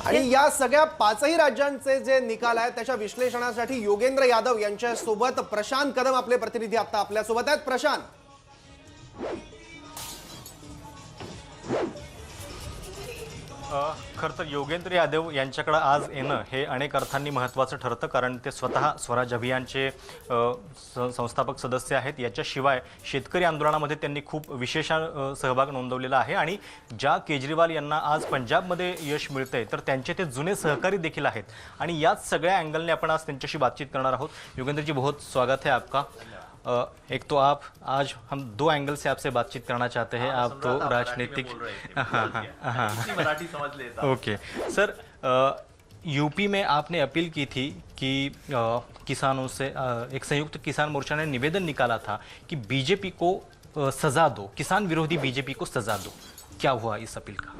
आणि या सगळ्या पाचही राज्यांचे जे निकाल आहेत त्याच्या विश्लेषणासाठी योगेंद्र यादव यांच्या सोबत प्रशांत कदम आपले प्रतिनिधी आता आपल्या सोबत आहेत. प्रशांत, खरं तर योगेंद्र यादव यांच्याकडे आज येणं हे अनेक अर्थांनी महत्त्वाचं ठरतं, कारण ते स्वतः स्वराज अभियानचे संस्थापक सदस्य आहेत. याच्याशिवाय शेतकरी आंदोलनामध्ये त्यांनी खूप विशेष सहभाग नोंदवलेला आहे आणि ज्या केजरीवाल यांना आज पंजाबमध्ये यश मिळतंय तर त्यांचे ते जुने सहकारी देखील आहेत आणि याच सगळ्या अँगलने आपण आज त्यांच्याशी बातचीत करणार आहोत. योगेंद्र जी, बहुत स्वागत है आपका. एक तो आप आज हम दो एंगल से आपसे बातचीत करना चाहते हैं. आप तो राजनीतिक मराठी समझ लेता. ओके सर, यूपी में आपने अपील की थी कि किसानों से एक संयुक्त किसान मोर्चा ने निवेदन निकाला था कि बीजेपी को सजा दो, किसान विरोधी बीजेपी को सजा दो. क्या हुआ इस अपील का?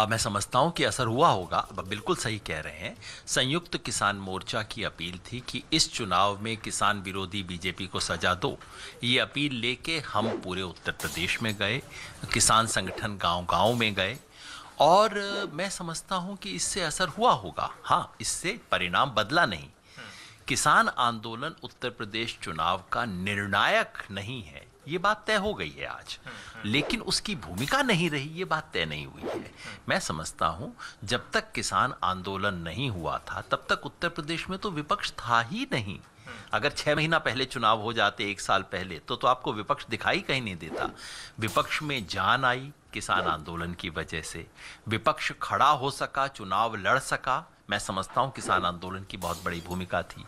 मैं समझता हूं कि असर हुआ होगा. बिल्कुल सही कह रहे हैं. संयुक्त किसान मोर्चा की अपील थी कि इस चुनाव में किसान विरोधी बीजेपी को सजा दो. ये अपील लेके हम पूरे उत्तर प्रदेश में गए, किसान संगठन गांव-गांव में गए और मैं समझता हूं कि इससे असर हुआ होगा. हाँ, इससे परिणाम बदला नहीं. किसान आंदोलन उत्तर प्रदेश चुनाव का निर्णायक नहीं है, ये बात तय हो गई है आज, लेकिन उसकी भूमिका नहीं रही, ये बात तय नहीं हुई है. मैं समझता हूं जब तक किसान आंदोलन नहीं हुआ था तब तक उत्तर प्रदेश में तो विपक्ष था ही नहीं. अगर 6 महीना पहले चुनाव हो जाते, 1 साल पहले, तो आपको विपक्ष दिखाई कहीं नहीं देता. विपक्ष में जान आई किसान आंदोलन की वजह से. विपक्ष खड़ा हो सका, चुनाव लड़ सका. मैं समझता हूं किसान आंदोलन की बहुत बड़ी भूमिका थी.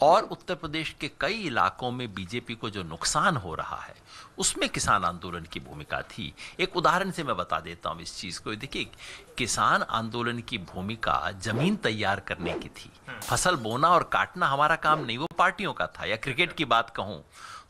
और उत्तर प्रदेश के कई इलाकों में बीजेपी को जो नुकसान हो रहा है उसमें किसान आंदोलन की भूमिका थी. एक उदाहरण से मैं बता देता हूं इस चीज को. देखिए, किसान आंदोलन की भूमिका जमीन तैयार करने की थी. फसल बोना और काटना हमारा काम नहीं, वो पार्टियों का था. या क्रिकेट की बात कहूं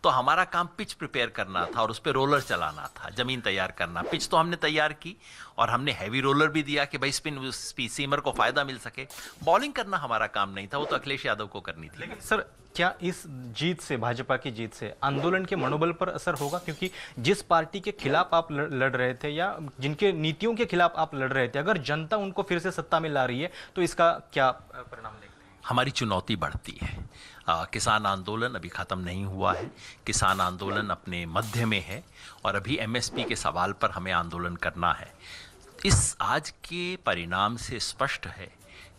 तो हमारा काम पिच प्रिपेयर करना था और उस पर रोलर चलाना था, जमीन तैयार करना. पिच तो हमने तैयार की और हमने हैवी रोलर भी दिया कि भाई स्पिन सीमर को फायदा मिल सके. बॉलिंग करना हमारा काम नहीं था, वो तो अखिलेश यादव को करनी थी. लेकिन सर, क्या इस जीत से, भाजपा की जीत से आंदोलन के मनोबल पर असर होगा? क्योंकि जिस पार्टी के खिलाफ आप लड़ रहे थे या जिनके नीतियों के खिलाफ आप लड़ रहे थे, अगर जनता उनको फिर से सत्ता में ला रही है तो इसका क्या परिणाम देखते हैं? हमारी चुनौती बढ़ती है. किसान आंदोलन अभी ख़त्म नहीं हुआ है. किसान आंदोलन अपने मध्य में है और अभी एमएसपी के सवाल पर हमें आंदोलन करना है. इस आज के परिणाम से स्पष्ट है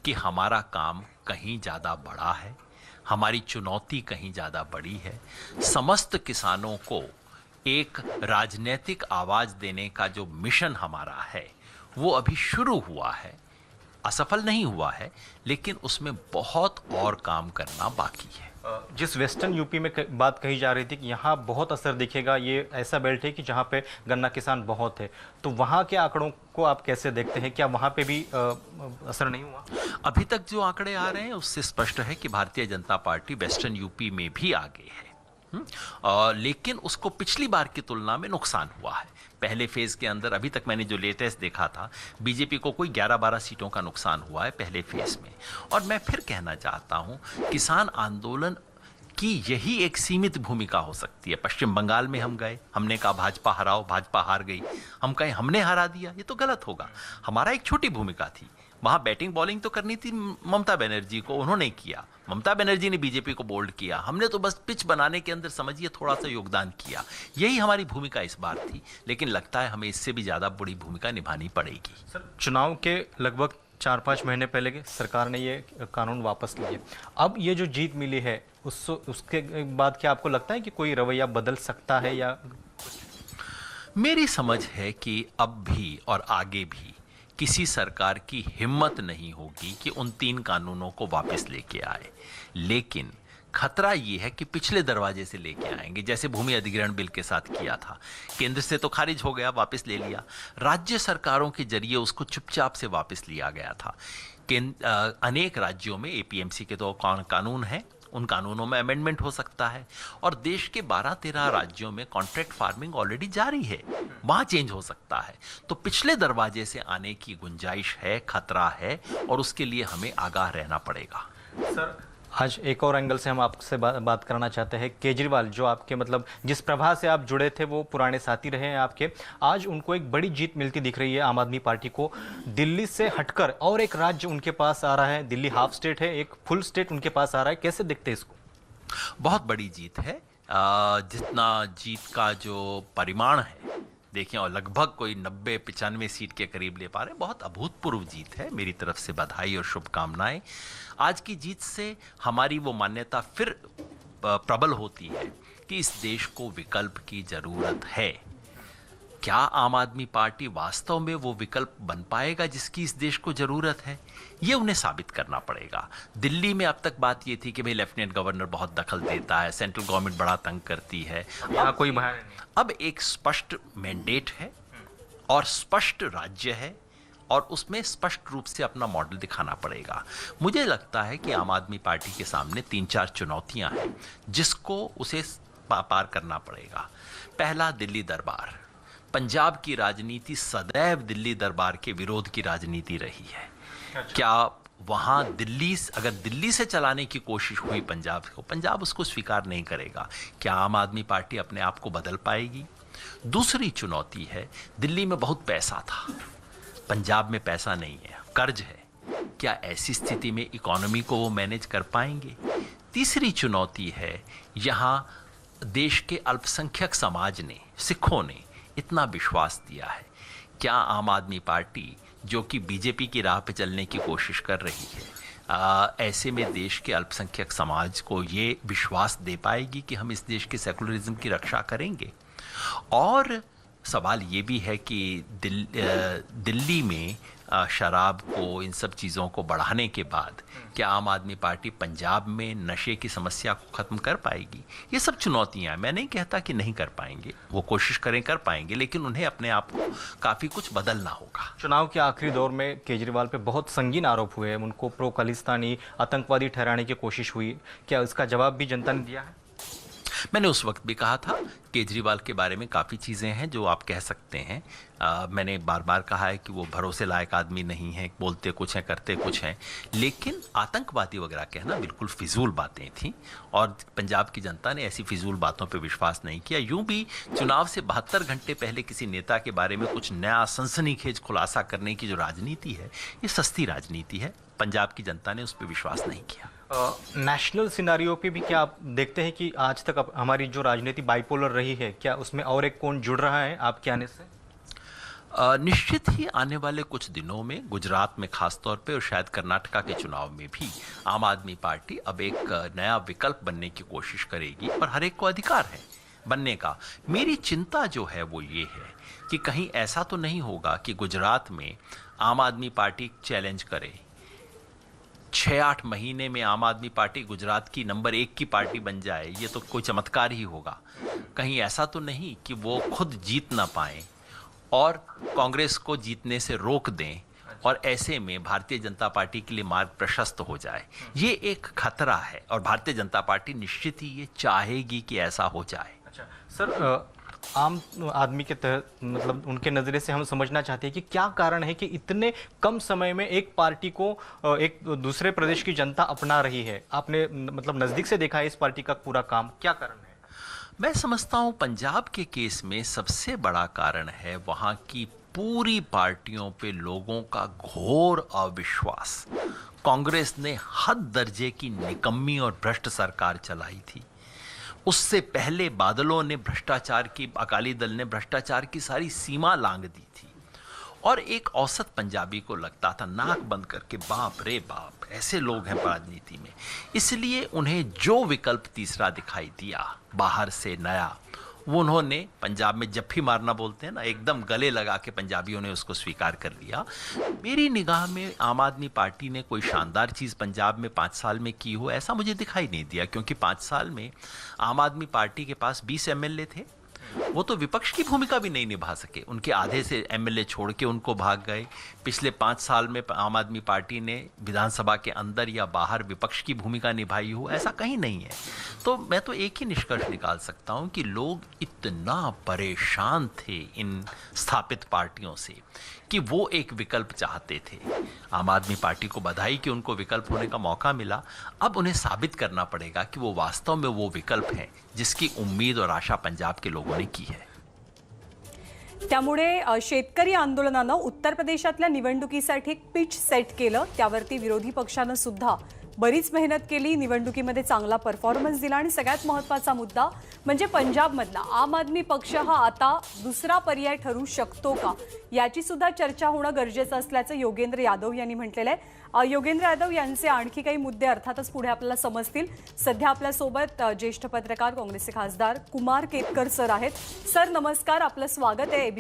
कि हमारा काम कहीं ज़्यादा बड़ा है, हमारी चुनौती कहीं ज़्यादा बड़ी है. समस्त किसानों को एक राजनीतिक आवाज़ देने का जो मिशन हमारा है वो अभी शुरू हुआ है. असफल नहीं हुआ है, लेकिन उसमें बहुत और काम करना बाकी है. जिस वेस्टर्न यूपी में बात कही जा रही थी कि यहाँ बहुत असर दिखेगा, ये ऐसा बेल्ट है कि जहाँ पे गन्ना किसान बहुत है, तो वहाँ के आंकड़ों को आप कैसे देखते हैं? क्या वहाँ पे भी असर नहीं हुआ? अभी तक जो आंकड़े आ रहे हैं उससे स्पष्ट है कि Bharatiya Janata party western UP में भी आगे है. लेकिन उसको पिछली बार की तुलना में नुकसान हुआ है. पहले फेज के अंदर अभी तक मैंने जो लेटेस्ट देखा था, बीजेपी को कोई 11-12 सीटों का नुकसान हुआ है पहले फेज में. और मैं फिर कहना चाहता हूं, किसान आंदोलन की यही एक सीमित भूमिका हो सकती है. पश्चिम बंगाल में हम गए, हमने कहा भाजपा हराओ, भाजपा हार गई. हम कहें हमने हरा दिया, ये तो गलत होगा. हमारा एक छोटी भूमिका थी. वहां बैटिंग बॉलिंग तो करनी थी ममता बनर्जी को, उन्होंने किया. ममता बनर्जी ने बीजेपी को बोल्ड किया. हमने तो बस पिच बनाने के अंदर समझिए थोड़ा सा योगदान किया. यही हमारी भूमिका इस बार थी, लेकिन लगता है हमें इससे भी ज्यादा बड़ी भूमिका निभानी पड़ेगी. सर, चुनाव के लगभग 4-5 महीने पहले सरकार ने ये कानून वापस लिए. अब ये जो जीत मिली है उसके बाद क्या आपको लगता है कि कोई रवैया बदल सकता है? या मेरी समझ है कि अब भी और आगे भी किसी सरकार की हिम्मत नहीं होगी कि उन 3 कानूनों को वापस लेके आए. लेकिन खतरा ये है कि पिछले दरवाजे से लेके आएंगे, जैसे भूमि अधिग्रहण बिल के साथ किया था. केंद्र से तो खारिज हो गया, वापस ले लिया. राज्य सरकारों के जरिए उसको चुपचाप से वापस लिया गया था. अनेक राज्यों में एपीएमसी के तो कानून है, उन कानूनों में अमेंडमेंट हो सकता है. और देश के 12-13 राज्यों में कॉन्ट्रैक्ट फार्मिंग ऑलरेडी जारी है, वहां चेंज हो सकता है. तो पिछले दरवाजे से आने की गुंजाइश है, खतरा है, और उसके लिए हमें आगाह रहना पड़ेगा. सर, आज एक और एंगल से हम आपसे बात करना चाहते हैं। केजरीवाल जो आपके मतलब जिस प्रभा से आप जुड़े थे वो पुराने साथी रहे हैं आपके, आज उनको एक बड़ी जीत मिलती दिख रही है आम आदमी पार्टी को। दिल्ली से हटकर और एक राज्य उनके पास आ रहा है, दिल्ली हाफ स्टेट है, एक फुल स्टेट उनके पास आ रहा है। कैसे देखते हैं इसको? बहुत बड़ी जीत है। जितना जीत का जो परिमाण है देखें, और लगभग कोई 90-95 सीट के करीब ले पा रहे हैं, बहुत अभूतपूर्व जीत है। मेरी तरफ से बधाई और शुभकामनाएं। आज की जीत से हमारी वो मान्यता फिर प्रबल होती है कि इस देश को विकल्प की जरूरत है। क्या आम आदमी पार्टी वास्तव में वो विकल्प बन पाएगा जिसकी इस देश को जरूरत है? ये उन्हें साबित करना पड़ेगा। दिल्ली में अब तक बात ये थी कि भाई लेफ्टिनेंट गवर्नर बहुत दखल देता है, सेंट्रल गवर्नमेंट बड़ा तंग करती है। यहाँ कोई भय नहीं। अब एक स्पष्ट मैंडेट है और स्पष्ट राज्य है और उसमें स्पष्ट रूप से अपना मॉडल दिखाना पड़ेगा। मुझे लगता है कि आम आदमी पार्टी के सामने 3-4 चुनौतियां हैं जिसको उसे पार करना पड़ेगा। पहला, दिल्ली दरबार। पंजाब की राजनीति सदैव दिल्ली दरबार के विरोध की राजनीति रही है। क्या वहां अगर दिल्ली से चलाने की कोशिश हुई पंजाब को, पंजाब उसको स्वीकार नहीं करेगा। क्या आम आदमी पार्टी अपने आप को बदल पाएगी? दूसरी चुनौती है, दिल्ली में बहुत पैसा था, पंजाब में पैसा नहीं है, कर्ज है। क्या ऐसी स्थिति में इकोनॉमी को वो मैनेज कर पाएंगे? तीसरी चुनौती है, यहां देश के अल्पसंख्यक समाज ने, सिखों ने इतना विश्वास दिया है। क्या आम आदमी पार्टी जो कि बीजेपी की राह पे चलने की कोशिश कर रही है, ऐसे में देश के अल्पसंख्यक समाज को ये विश्वास दे पाएगी कि हम इस देश के सेकुलरिज्म की रक्षा करेंगे? और सवाल ये भी है कि दिल्ली में शराब को, इन सब चीज़ों को बढ़ाने के बाद क्या आम आदमी पार्टी पंजाब में नशे की समस्या को ख़त्म कर पाएगी? ये सब चुनौतियां हैं। मैं नहीं कहता कि नहीं कर पाएंगे, वो कोशिश करें कर पाएंगे, लेकिन उन्हें अपने आप को काफ़ी कुछ बदलना होगा। चुनाव के आखिरी दौर में केजरीवाल पे बहुत संगीन आरोप हुए, उनको प्रो खालिस्तानी आतंकवादी ठहराने की कोशिश हुई। क्या इसका जवाब भी जनता ने दिया है? मैंने उस वक्त भी कहा था, केजरीवाल के बारे में काफ़ी चीज़ें हैं जो आप कह सकते हैं। मैंने बार बार कहा है कि वो भरोसे लायक आदमी नहीं है, बोलते कुछ हैं करते कुछ हैं, लेकिन आतंकवादी वगैरह कहना बिल्कुल फिजूल बातें थीं और पंजाब की जनता ने ऐसी फिजूल बातों पे विश्वास नहीं किया। यूं भी चुनाव से 72 घंटे पहले किसी नेता के बारे में कुछ नया सनसनीखेज खुलासा करने की जो राजनीति है, ये सस्ती राजनीति है। पंजाब की जनता ने उस पर विश्वास नहीं किया। नेशनल सिनारियो पे भी क्या आप देखते हैं कि आज तक हमारी जो राजनीति बाइपोलर रही है, क्या उसमें और एक कोण जुड़ रहा है आपके आने से? निश्चित ही आने वाले कुछ दिनों में गुजरात में खासतौर पे और शायद कर्नाटका के चुनाव में भी आम आदमी पार्टी अब एक नया विकल्प बनने की कोशिश करेगी और हर एक को अधिकार है बनने का। मेरी चिंता जो है वो ये है कि कहीं ऐसा तो नहीं होगा कि गुजरात में आम आदमी पार्टी चैलेंज करे, 6-8 महीने में आम आदमी पार्टी गुजरात की नंबर 1 की पार्टी बन जाए, ये तो कोई चमत्कार ही होगा। कहीं ऐसा तो नहीं कि वो खुद जीत ना पाए और कांग्रेस को जीतने से रोक दें और ऐसे में भारतीय जनता पार्टी के लिए मार्ग प्रशस्त हो जाए। ये एक खतरा है और भारतीय जनता पार्टी निश्चित ही ये चाहेगी कि ऐसा हो जाए। अच्छा सर, आम आदमी के तहत मतलब उनके नज़रिए से हम समझना चाहते हैं कि क्या कारण है कि इतने कम समय में एक पार्टी को एक दूसरे प्रदेश की जनता अपना रही है? आपने मतलब नज़दीक से देखा है इस पार्टी का पूरा काम, क्या कारण है? मैं समझता हूं पंजाब के केस में सबसे बड़ा कारण है वहां की पूरी पार्टियों पे लोगों का घोर अविश्वास। कांग्रेस ने हद दर्जे की निकम्मी और भ्रष्ट सरकार चलाई थी। उससे पहले बादलों ने भ्रष्टाचार की, अकाली दल ने भ्रष्टाचार की सारी सीमा लांघ दी थी और एक औसत पंजाबी को लगता था नाक बंद करके बाप रे बाप ऐसे लोग हैं राजनीति में। इसलिए उन्हें जो विकल्प तीसरा दिखाई दिया बाहर से नया, वो उन्होंने पंजाब में जफ्फी मारना बोलते हैं ना, एकदम गले लगा के पंजाबियों ने उसको स्वीकार कर लिया। मेरी निगाह में आम आदमी पार्टी ने कोई शानदार चीज़ पंजाब में 5 साल में की हो ऐसा मुझे दिखाई नहीं दिया, क्योंकि 5 साल में आम आदमी पार्टी के पास 20 MLA थे, वो तो विपक्ष की भूमिका भी नहीं निभा सके। उनके आधे से एमएलए छोड़ के उनको भाग गए। पिछले 5 साल में आम आदमी पार्टी ने विधानसभा के अंदर या बाहर विपक्ष की भूमिका निभाई हो, ऐसा कहीं नहीं है। तो मैं तो एक ही निष्कर्ष निकाल सकता हूं कि लोग इतना परेशान थे इन स्थापित पार्टियों से कि वो एक विकल्प चाहते थे। आम आदमी पार्टी को बधाई कि उनको विकल्प होने का मौका मिला। अब उन्हें साबित करना पड़ेगा कि वो वास्तव में वो विकल्प है जिसकी उम्मीद और आशा पंजाब के लोगों ने की है। त्यामुळे शेतकरी आंदोलनानं उत्तर प्रदेशातल्या निवडणुकीसाठी एक पिच सेट केलं। त्यावरती विरोधी पक्षानं सुद्धा बरीच मेहनत केली, निवडणुकीमध्ये चांगला परफॉर्मन्स दिला आणि सगळ्यात महत्त्वाचा मुद्दा म्हणजे पंजाबमधला आम आदमी पक्ष हा आता दुसरा पर्याय ठरू शकतो का, याची सुद्धा चर्चा होणं गरजेचं असल्याचं योगेंद्र यादव यांनी म्हटलेलं आहे। योगेंद्र यादव यांचे आणखी काही मुद्दे अर्थातच पुढे आपल्याला समजतील। सध्या आपल्यासोबत ज्येष्ठ पत्रकार काँग्रेसचे खासदार कुमार केतकर सर आहेत। सर नमस्कार, आपलं स्वागत आहे